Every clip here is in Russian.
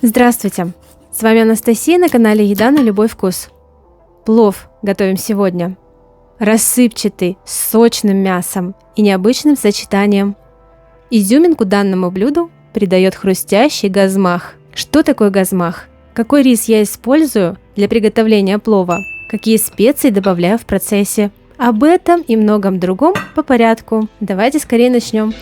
Здравствуйте! С вами Анастасия на канале Еда на любой вкус. Плов готовим сегодня. Рассыпчатый, с сочным мясом и необычным сочетанием. Изюминку данному блюду придает хрустящий газмах. Что такое газмах? Какой рис я использую для приготовления плова? Какие специи добавляю в процессе? Об этом и многом другом по порядку. Давайте скорее начнем.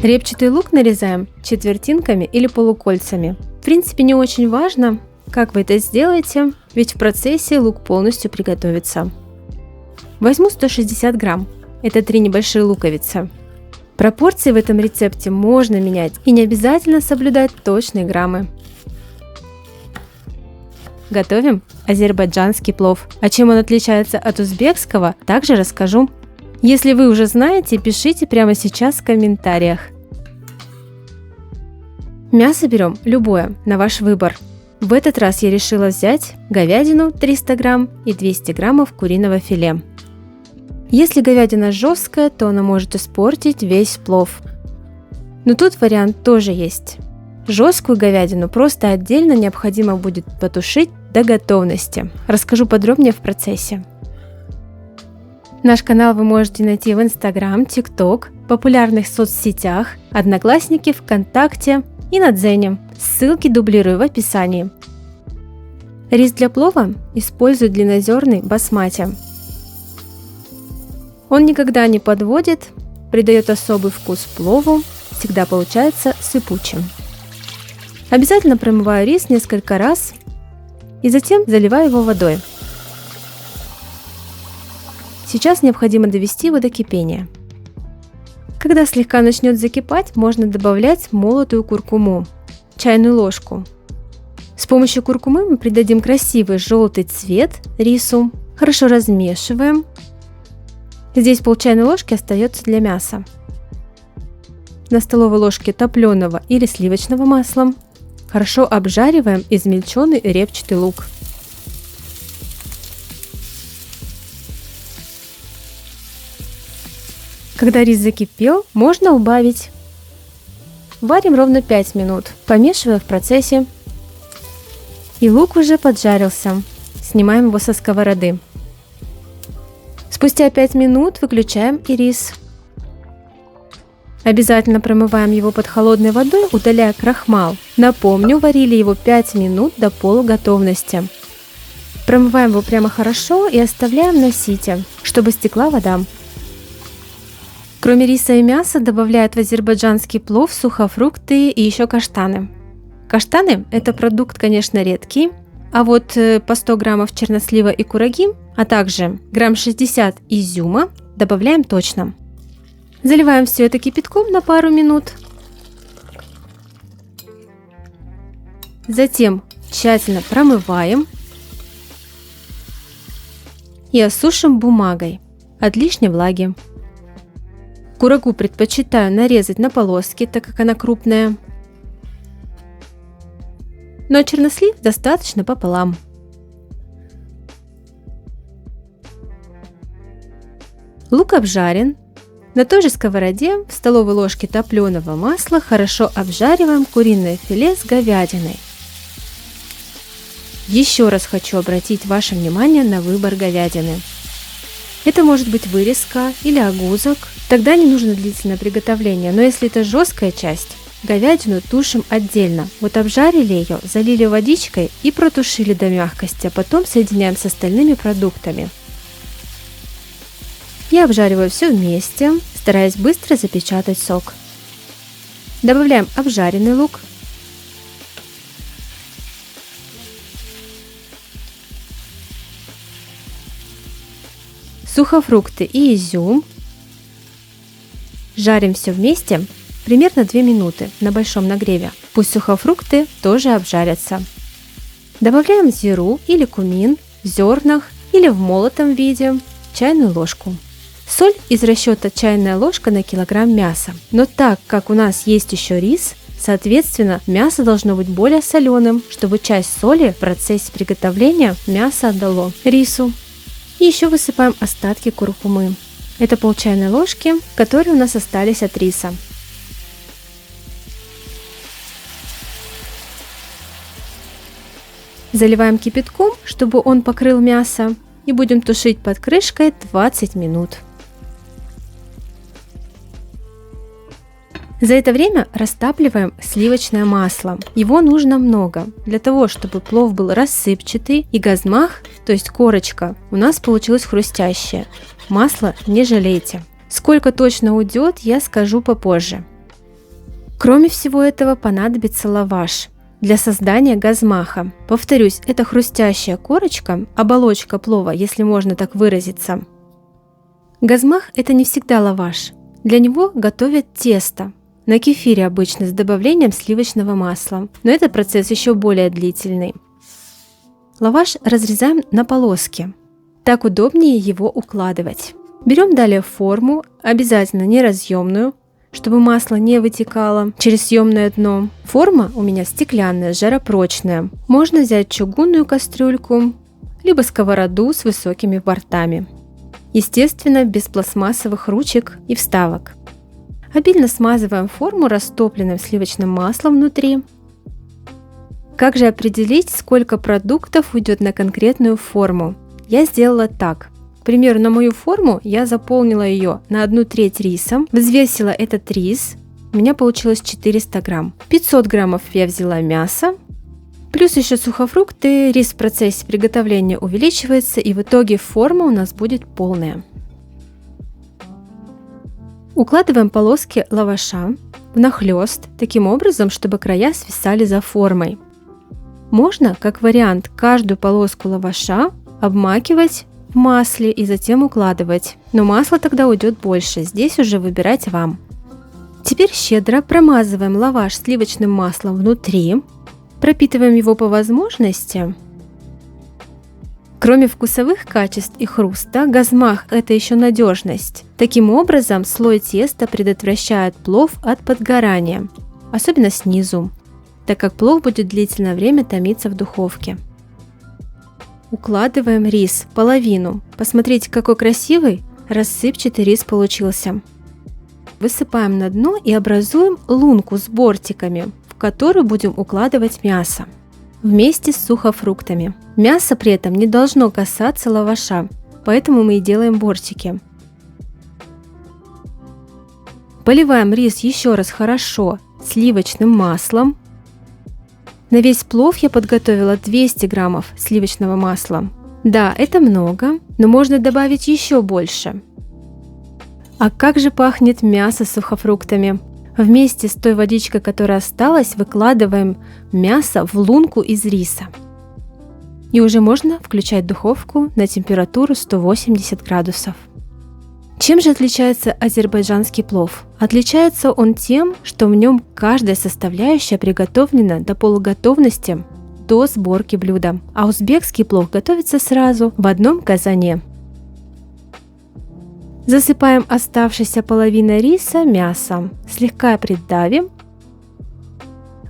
Репчатый лук нарезаем четвертинками или полукольцами. В принципе, не очень важно, как вы это сделаете, ведь в процессе лук полностью приготовится. Возьму 160 грамм. Это 3 небольшие луковицы. Пропорции в этом рецепте можно менять и не обязательно соблюдать точные граммы. Готовим азербайджанский плов. А чем он отличается от узбекского, также расскажу. Если вы уже знаете, пишите прямо сейчас в комментариях. Мясо берем любое, на ваш выбор. В этот раз я решила взять говядину 300 грамм и 200 граммов куриного филе. Если говядина жесткая, то она может испортить весь плов. Но тут вариант тоже есть. Жесткую говядину просто отдельно необходимо будет потушить до готовности. Расскажу подробнее в процессе. Наш канал вы можете найти в Instagram, TikTok, популярных соцсетях, Одноклассники, ВКонтакте и на Дзене. Ссылки дублирую в описании. Рис для плова использую длиннозерный басмати. Он никогда не подводит, придает особый вкус плову, всегда получается сыпучим. Обязательно промываю рис несколько раз и затем заливаю его водой. Сейчас необходимо довести его до кипения. Когда слегка начнет закипать, можно добавлять молотую куркуму, чайную ложку. С помощью куркумы мы придадим красивый желтый цвет рису. Хорошо размешиваем. Здесь пол чайной ложки остается для мяса. На столовой ложке топленого или сливочного масла хорошо обжариваем измельченный репчатый лук. Когда рис закипел, можно убавить. Варим ровно 5 минут, помешивая в процессе. И лук уже поджарился. Снимаем его со сковороды. Спустя 5 минут выключаем и рис. Обязательно промываем его под холодной водой, удаляя крахмал. Напомню, варили его 5 минут до полуготовности. Промываем его прямо хорошо и оставляем на сите, чтобы стекла вода. Кроме риса и мяса добавляют в азербайджанский плов сухофрукты и еще каштаны. Каштаны – это продукт, конечно, редкий, а вот по 100 граммов чернослива и кураги, а также грамм 60 изюма добавляем точно. Заливаем все это кипятком на пару минут. Затем тщательно промываем и осушим бумагой от лишней влаги. Курагу предпочитаю нарезать на полоски, так как она крупная. Но чернослив достаточно пополам. Лук обжарен. На той же сковороде в столовой ложке топленого масла хорошо обжариваем куриное филе с говядиной. Еще раз хочу обратить ваше внимание на выбор говядины. Это может быть вырезка или огузок, тогда не нужно длительное приготовление, но если это жесткая часть, говядину тушим отдельно. Вот обжарили ее, залили водичкой и протушили до мягкости, а потом соединяем с остальными продуктами. Я обжариваю все вместе, стараясь быстро запечатать сок. Добавляем обжаренный лук. Сухофрукты и изюм. Жарим все вместе примерно 2 минуты на большом нагреве. Пусть сухофрукты тоже обжарятся. Добавляем зиру или кумин в зернах или в молотом виде, чайную ложку. Соль из расчета чайная ложка на килограмм мяса. Но так как у нас есть еще рис, соответственно мясо должно быть более соленым, чтобы часть соли в процессе приготовления мясо отдало рису. И еще высыпаем остатки куркумы. Это пол чайной ложки, которые у нас остались от риса. Заливаем кипятком, чтобы он покрыл мясо, и будем тушить под крышкой 20 минут. За это время растапливаем сливочное масло. Его нужно много, для того, чтобы плов был рассыпчатый и газмах, то есть корочка, у нас получилась хрустящая. Масло не жалейте. Сколько точно уйдет, я скажу попозже. Кроме всего этого понадобится лаваш для создания газмаха. Повторюсь, это хрустящая корочка, оболочка плова, если можно так выразиться. Газмах – это не всегда лаваш. Для него готовят тесто. На кефире обычно с добавлением сливочного масла, но этот процесс еще более длительный. Лаваш разрезаем на полоски. Так удобнее его укладывать. Берем далее форму, обязательно неразъемную, чтобы масло не вытекало через съемное дно. Форма у меня стеклянная, жаропрочная. Можно взять чугунную кастрюльку, либо сковороду с высокими бортами. Естественно, без пластмассовых ручек и вставок. Обильно смазываем форму растопленным сливочным маслом внутри. Как же определить, сколько продуктов уйдет на конкретную форму? Я сделала так. К примеру, на мою форму я заполнила ее на 1/3 рисом, взвесила этот рис, у меня получилось 400 грамм. 500 граммов я взяла мяса, плюс еще сухофрукты, рис в процессе приготовления увеличивается, и в итоге форма у нас будет полная. Укладываем полоски лаваша внахлёст, таким образом, чтобы края свисали за формой. Можно, как вариант, каждую полоску лаваша обмакивать в масле и затем укладывать, но масла тогда уйдет больше, здесь уже выбирать вам. Теперь щедро промазываем лаваш сливочным маслом внутри, пропитываем его по возможности. Кроме вкусовых качеств и хруста, газмах – это еще надежность. Таким образом, слой теста предотвращает плов от подгорания, особенно снизу, так как плов будет длительное время томиться в духовке. Укладываем рис половину. Посмотрите, какой красивый рассыпчатый рис получился. Высыпаем на дно и образуем лунку с бортиками, в которую будем укладывать мясо вместе с сухофруктами. Мясо при этом не должно касаться лаваша, поэтому мы и делаем бортики. Поливаем рис еще раз хорошо сливочным маслом. На весь плов я подготовила 200 граммов сливочного масла. Да, это много, но можно добавить еще больше. А как же пахнет мясо с сухофруктами! Вместе с той водичкой, которая осталась, выкладываем мясо в лунку из риса. И уже можно включать духовку на температуру 180 градусов. Чем же отличается азербайджанский плов? Отличается он тем, что в нем каждая составляющая приготовлена до полуготовности до сборки блюда, а узбекский плов готовится сразу в одном казане. Засыпаем оставшейся половиной риса мясом, слегка придавим.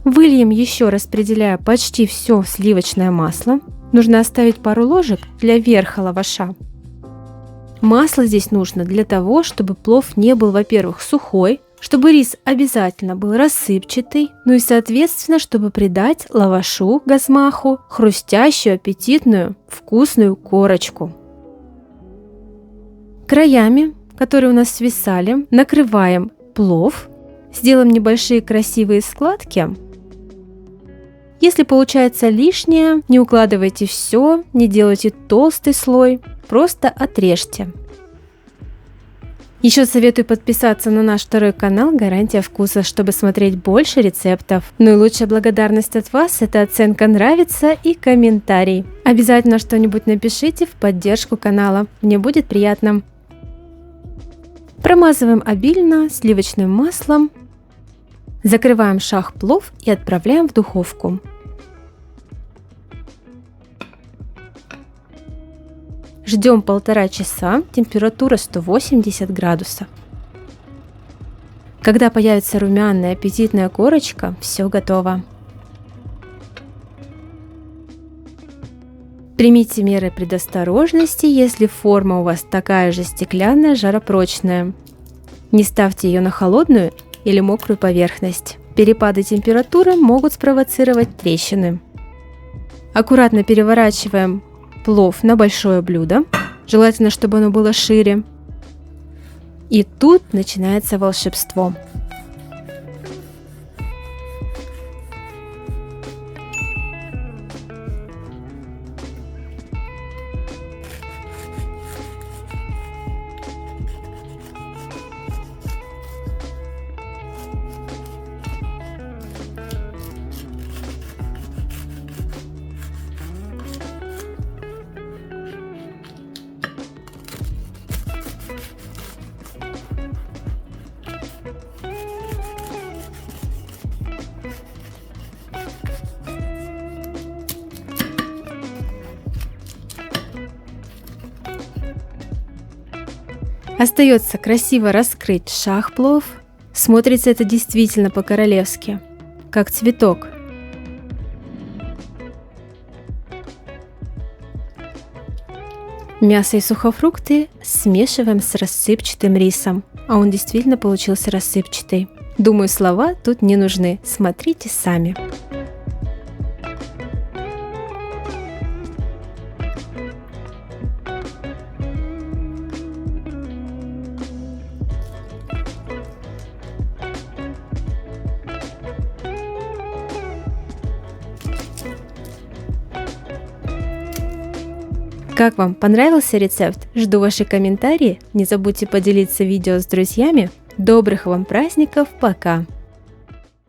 Выльем еще, распределяя почти все сливочное масло. Нужно оставить пару ложек для верха лаваша. Масло здесь нужно для того, чтобы плов не был, во-первых, сухой, чтобы рис обязательно был рассыпчатый, ну и соответственно, чтобы придать лавашу газмаху хрустящую, аппетитную, вкусную корочку. Краями, которые у нас свисали, накрываем плов, сделаем небольшие красивые складки. Если получается лишнее, не укладывайте все, не делайте толстый слой, просто отрежьте. Еще советую подписаться на наш второй канал «Гарантия вкуса», чтобы смотреть больше рецептов. Ну и лучшая благодарность от вас – это оценка «Нравится» и комментарий. Обязательно что-нибудь напишите в поддержку канала, мне будет приятно. Промазываем обильно сливочным маслом, закрываем шах-плов и отправляем в духовку. Ждем 1,5 часа, температура 180 градусов. Когда появится румяная аппетитная корочка, все готово. Примите меры предосторожности, если форма у вас такая же стеклянная, жаропрочная. Не ставьте ее на холодную или мокрую поверхность. Перепады температуры могут спровоцировать трещины. Аккуратно переворачиваем плов на большое блюдо. Желательно, чтобы оно было шире. И тут начинается волшебство. Остается красиво раскрыть шах-плов. Смотрится это действительно по-королевски, как цветок. Мясо и сухофрукты смешиваем с рассыпчатым рисом, а он действительно получился рассыпчатый. Думаю, слова тут не нужны, смотрите сами. Как вам понравился рецепт? Жду ваши комментарии. Не забудьте поделиться видео с друзьями. Добрых вам праздников. Пока!